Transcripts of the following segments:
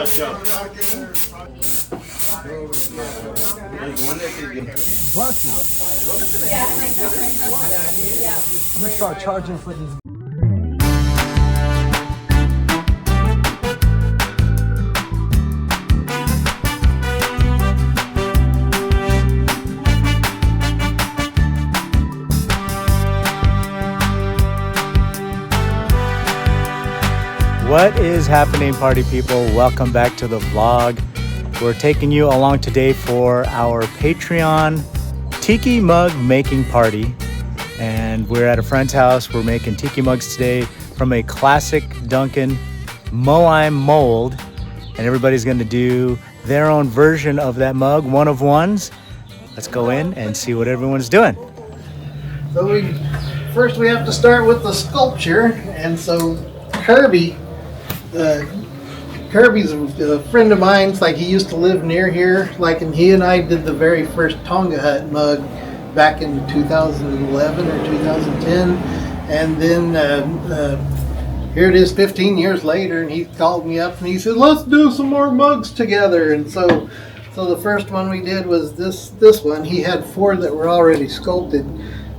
Bless you. I'm gonna start charging for these. What is happening, party people? Welcome back to the vlog. We're taking you along today for our Patreon tiki mug making party. And we're at a friend's house. We're making tiki mugs today from a classic Duncan Moai mold. And everybody's gonna do their own version of that mug, one of ones. Let's go in and see what everyone's doing. So first we have to start with the sculpture. And so Kirby's a friend of mine. It's like he used to live near here. And he and I did the very first Tonga hut mug back in 2011 or 2010. And then here it is 15 years later, and he called me up and he said, let's do some more mugs together. And so the first one we did was this one. He had 4 that were already sculpted.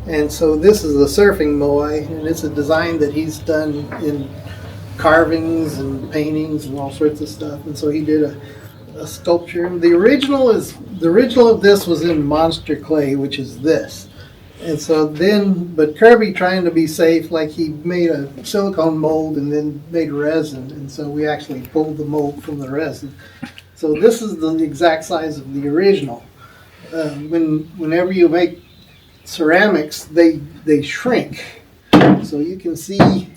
And so this is the surfing moai, and it's a design that he's done in carvings and paintings and all sorts of stuff. And so he did a sculpture. The original of this was in monster clay, which is this. And so but Kirby, trying to be safe, he made a silicone mold and then made resin. And so we actually pulled the mold from the resin. So this is the exact size of the original. Whenever you make ceramics, they shrink. So you can see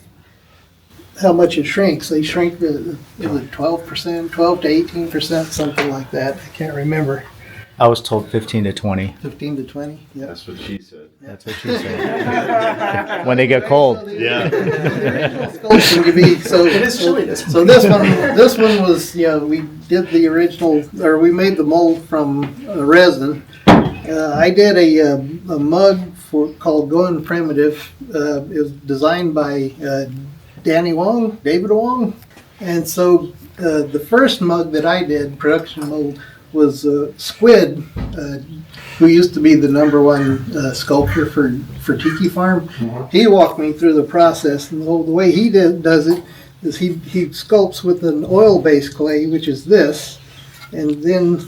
how much it shrinks. They shrink to 12%, 12 to 18%, something like that. I can't remember. I was told 15 to 20. 15 to 20? Yeah. That's what she said. That's what she said. When they get cold. Yeah. Sculpting could be so. It is chilly. So this one was, we did the original, or we made the mold from resin. I did a mug called Going Primitive. It was designed by David Wong. And so the first mug that I did, production mold, was Squid, who used to be the #1 sculptor for Tiki Farm. Mm-hmm. He walked me through the process, and the way he does it is he sculpts with an oil-based clay, which is this, and then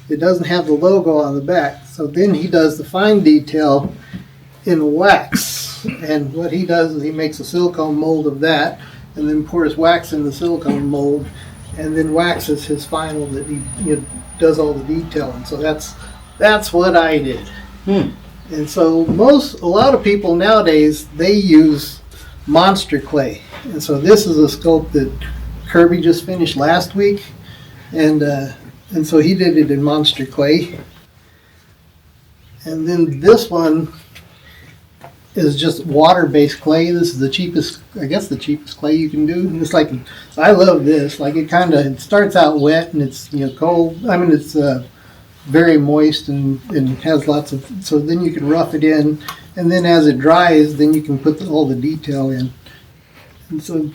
it doesn't have the logo on the back. So then he does the fine detail in wax, and what he does is he makes a silicone mold of that, and then pours wax in the silicone mold, and then waxes his final that he does all the detailing. So that's what I did. And so a lot of people nowadays, they use monster clay, and so this is a sculpt that Kirby just finished last week, and so he did it in monster clay. And then this one is just water-based clay. This is the cheapest clay you can do. It's I love this. It starts out wet and it's cold. I mean, it's very moist and has lots of. So then you can rough it in, and then as it dries, then you can put all the detail in. And so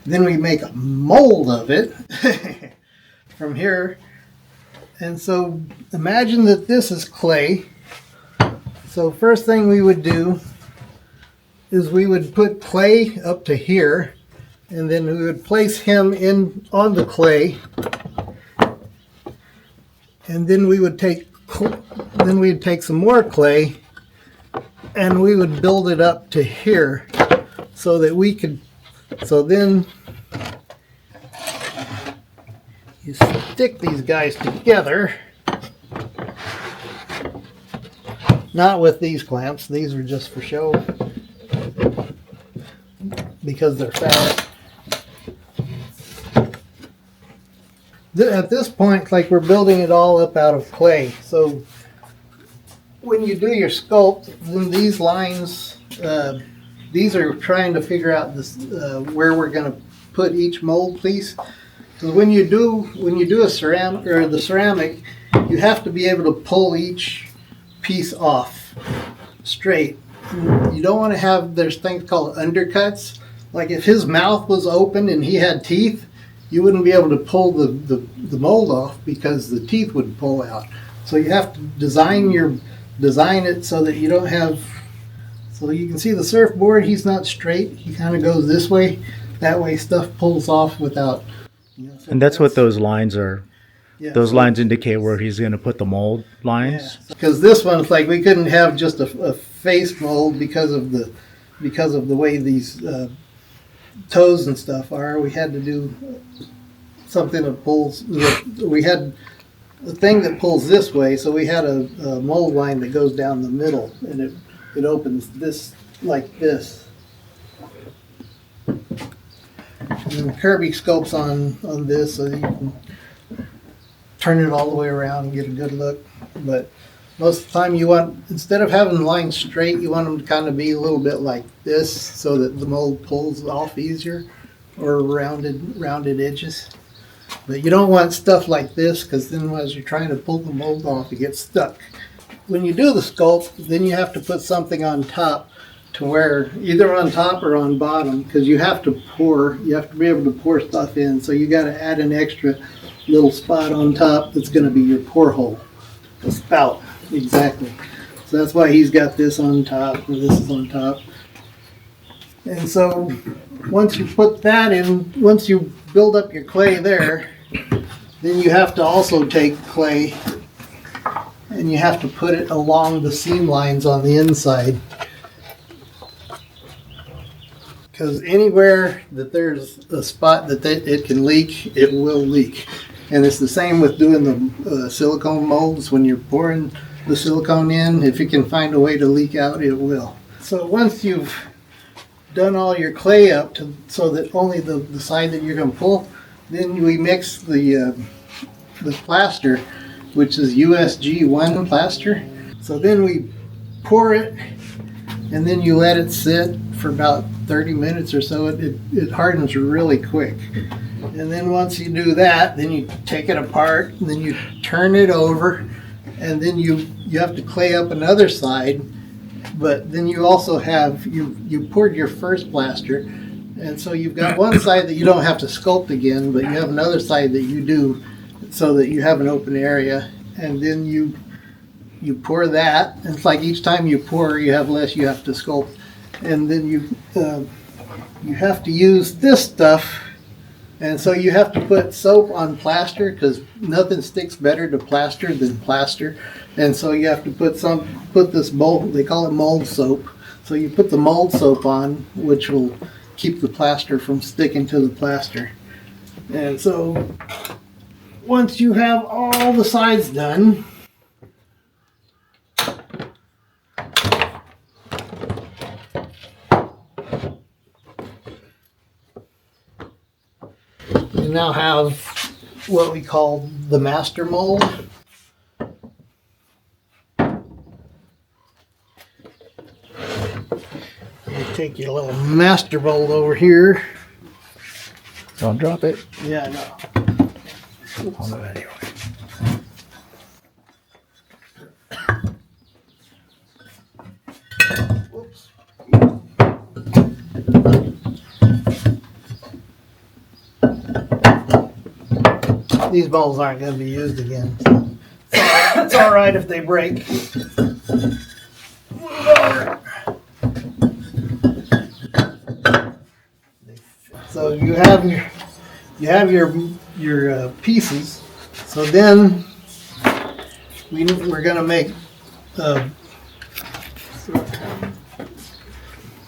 then we make a mold of it from here. And so imagine that this is clay. So first thing we would do is we would put clay up to here, and then we would place him on the clay, and then we'd take some more clay, and we would build it up to here, so that we could. So then you stick these guys together. Not with these clamps. These are just for show because they're fat. At this point, we're building it all up out of clay. So when you do your sculpt, then these lines, these are trying to figure out where we're going to put each mold piece. Because when you do a ceramic or the ceramic, you have to be able to pull each piece off straight. You don't want to have, there's things called undercuts. If his mouth was open and he had teeth, you wouldn't be able to pull the mold off because the teeth would pull out. So you have to design it so that you don't have, so you can see the surfboard, he's not straight. He kind of goes this way. That way stuff pulls off without, so And that's what those lines are. yeah. Those lines indicate where he's going to put the mold lines. Because this one, it's like we couldn't have just a face mold because of the way these toes and stuff are. We had to do something that pulls. We had a thing that pulls this way, so we had a mold line that goes down the middle, and it opens this like this. And Kirby scopes on this, so you can turn it all the way around and get a good look. But most of the time you want, instead of having the lines straight, you want them to kind of be a little bit like this so that the mold pulls off easier, or rounded edges. But you don't want stuff like this, because then as you're trying to pull the mold off, it gets stuck. When you do the sculpt, then you have to put something on top to where, either on top or on bottom, because you have to be able to pour stuff in. So you got to add an extra little spot on top that's going to be your pour hole, the spout, exactly. So that's why he's got this on top, and this is on top. And so once you put that in, once you build up your clay there, then you have to also take clay and you have to put it along the seam lines on the inside. Because anywhere that there's a spot that it can leak, it will leak. And it's the same with doing the silicone molds. When you're pouring the silicone in, if you can find a way to leak out, it will. So once you've done all your clay up so that only the side that you're going to pull, then we mix the plaster, which is USG1 plaster. So then we pour it, and then you let it sit for about 30 minutes or so. It hardens really quick. And then once you do that, then you take it apart, and then you turn it over, and then you have to clay up another side. But then you also have, you poured your first plaster, and so you've got one side that you don't have to sculpt again, but you have another side that you do, so that you have an open area. And then you pour that, and it's like each time you pour, you have less you have to sculpt. And then you have to use this stuff. And so you have to put soap on plaster, because nothing sticks better to plaster than plaster. And so you have to put this mold, they call it mold soap. So you put the mold soap on, which will keep the plaster from sticking to the plaster. And so once you have all the sides done, you now have what we call the master mold. You take your little master mold over here. Don't drop it. Yeah, no. I'll do it anyway. Whoops. These molds aren't going to be used again. So it's all right if they break. So you have your pieces. So then we're going to make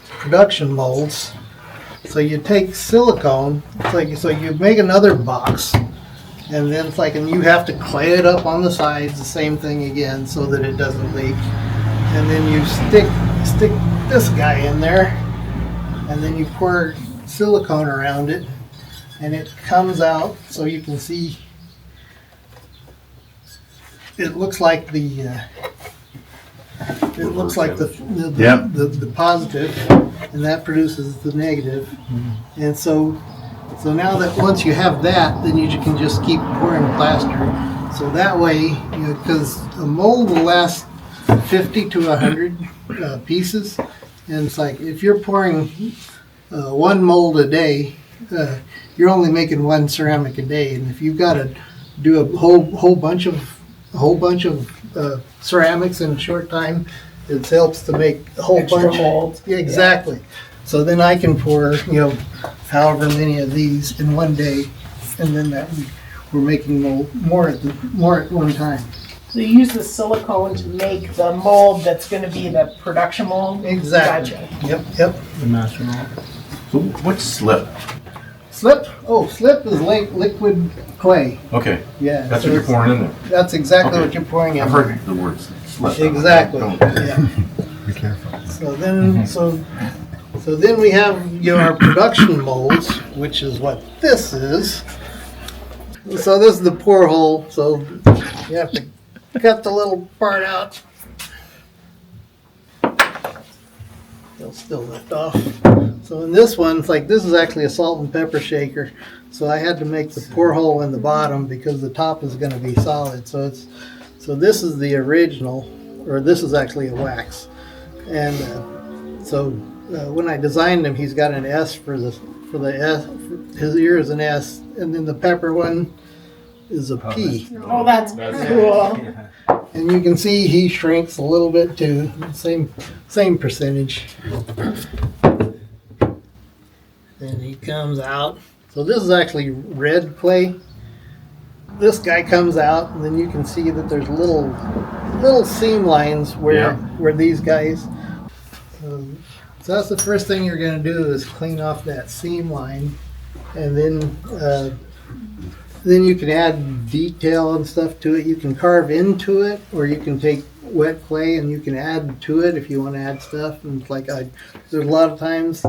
production molds. So you take silicone. It's like, so you make another box, and then it's like, and you have to clay it up on the sides, the same thing again, so that it doesn't leak. And then you stick this guy in there, and then you pour silicone around it, and it comes out, so you can see it looks like the positive, and that produces the negative. And so now that once you have that, then you can just keep pouring plaster. So that way, because a mold will last 50 to 100 pieces, and it's like if you're pouring one mold a day, you're only making one ceramic a day, and if you've got to do a whole bunch of ceramics in a short time, it helps to make a whole bunch. Molds. Yeah, exactly. So then I can pour, however many of these in one day, and then we're making more at one time. So you use the silicone to make the mold that's going to be the production mold? Exactly. Gotcha. Yep. The master mold. So what's slip? Slip? Oh, slip is liquid clay. Okay, Yeah. that's so what you're it's- pouring in there. That's exactly Okay. what you're pouring in. I've heard the word slip. Exactly. Okay. Yeah. Be careful. So then, so then we have our production molds, which is what this is. So this is the pour hole. So you have to cut the little part out. They'll still lift off. So in this one, it's like this is actually a salt and pepper shaker. So I had to make the pour hole in the bottom because the top is going to be solid. So this is the original, or this is actually a wax. And when I designed him, he's got an S for the S. His ear is an S, and then the pepper one is a P. Oh, that's cool. And you can see he shrinks a little bit too. Same percentage. Then he comes out. So this is actually red clay. This guy comes out, and then you can see that there's little seam lines where these guys. So that's the first thing you're going to do is clean off that seam line, and then you can add detail and stuff to it. You can carve into it, or you can take wet clay and you can add to it if you want to add stuff. And it's like there's a lot of times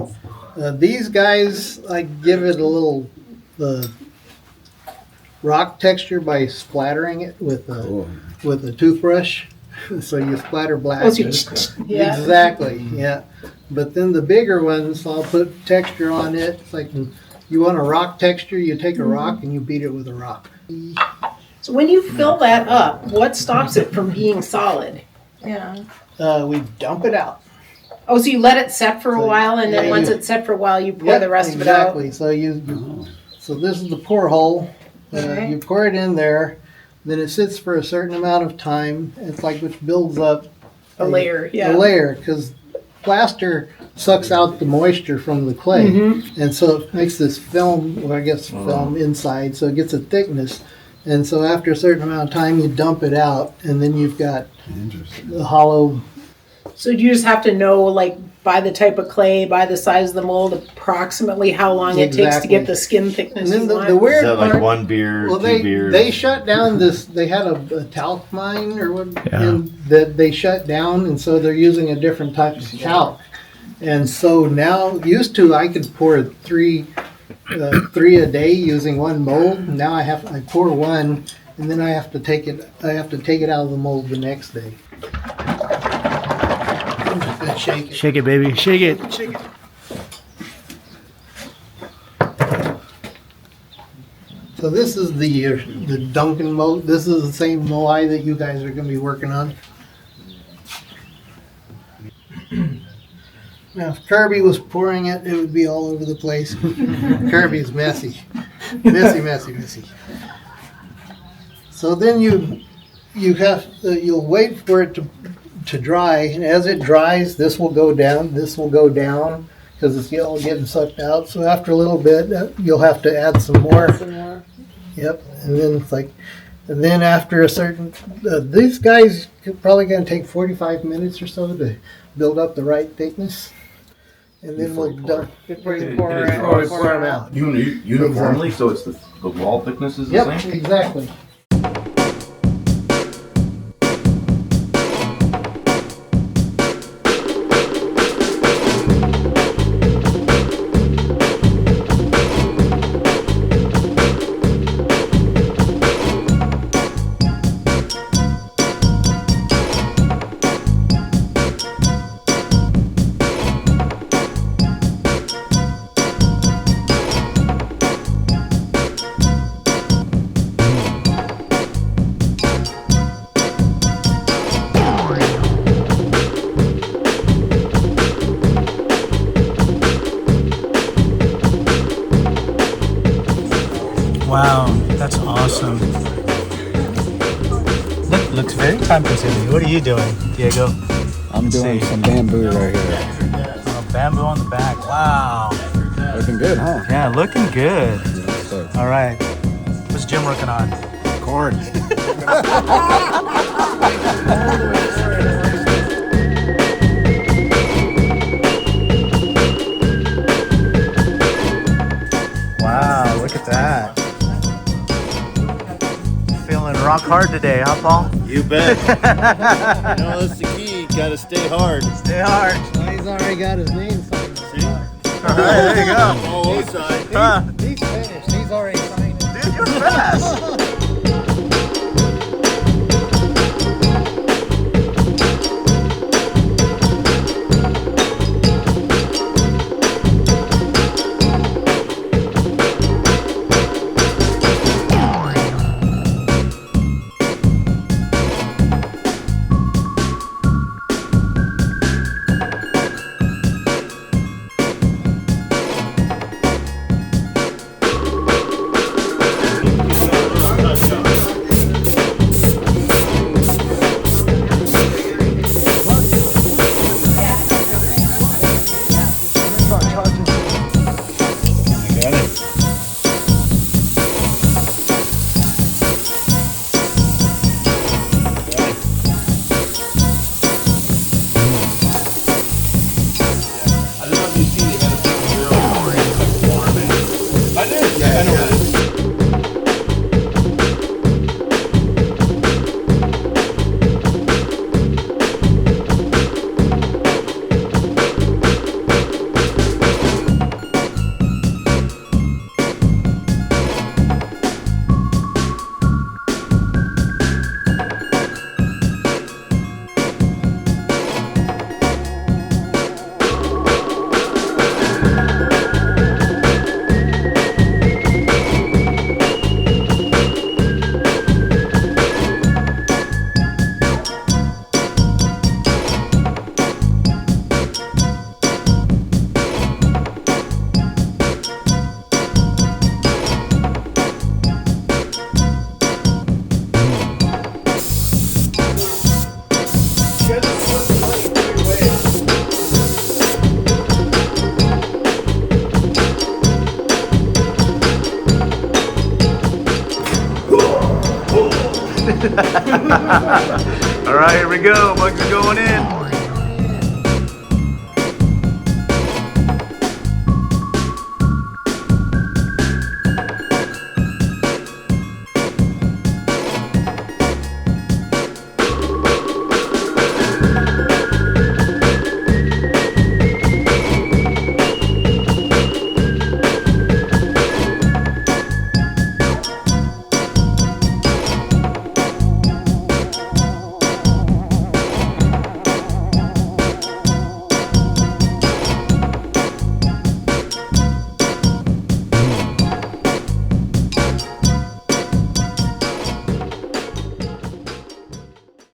these guys, I give it a little rock texture by splattering it with a toothbrush. So you splatter black. Oh, so yeah. Exactly, yeah. But then the bigger ones, I'll put texture on it. It's like you want a rock texture, you take a rock and you beat it with a rock. So when you fill that up, what stops it from being solid? Yeah. We dump it out. Oh, so you let it set for a while, and then Yeah, once you- it's set for a while, you pour Yep, the rest of it out? exactly. So this is the pour hole. Okay. You pour it in there, then it sits for a certain amount of time. It's like which builds up A layer, yeah. a layer, because plaster sucks out the moisture from the clay, Mm-hmm. and so it makes this film, or I guess film inside, so it gets a thickness. And so after a certain amount of time, you dump it out, and then you've got the hollow. So you just have to know, like, by the type of clay, by the size of the mold, approximately how long it takes to Exactly. get the skin thickness And then you the want? weird Is that like part, one beer, well, two beers? they shut down this. They had a talc mine or what, Yeah. and that they shut down, and so they're using a different type of talc. And so now, used to I could pour three a day using one mold. Now I pour one, and then I have to take it out of the mold the next day. Shake it. Shake it, baby. Shake it. So this is the Duncan mold. This is the same moai that you guys are going to be working on. Now, if Kirby was pouring it, it would be all over the place. Kirby's messy. Messy. So then you'll wait for it to dry, and as it dries, this will go down, because it's all getting sucked out. So after a little bit, you'll have to add some more. Yep, and then it's like, and then after a certain, these guys are probably going to take 45 minutes or so to build up the right thickness, and then we'll dump Before you It- pour it- it it- out. pour them out. Uniformly, so it's the wall thickness is the Yep, same? exactly. Wow, that's awesome. Looks very time consuming. What are you doing, Diego? I'm doing some bamboo right here. Oh, bamboo on the back. Wow. Looking good, huh? Yeah, looking good. Yes, sir. All right. What's Jim working on? Corn. Wow, look at that. Feeling rock hard today, huh, Paul? You bet. You know, that's the key. Gotta stay hard. Stay hard. He's already got his name signed. See? All right, there you go. All outside. Huh. He's finished. He's already signed it. Dude, you're fast. All right, here we go. Mugs are going in.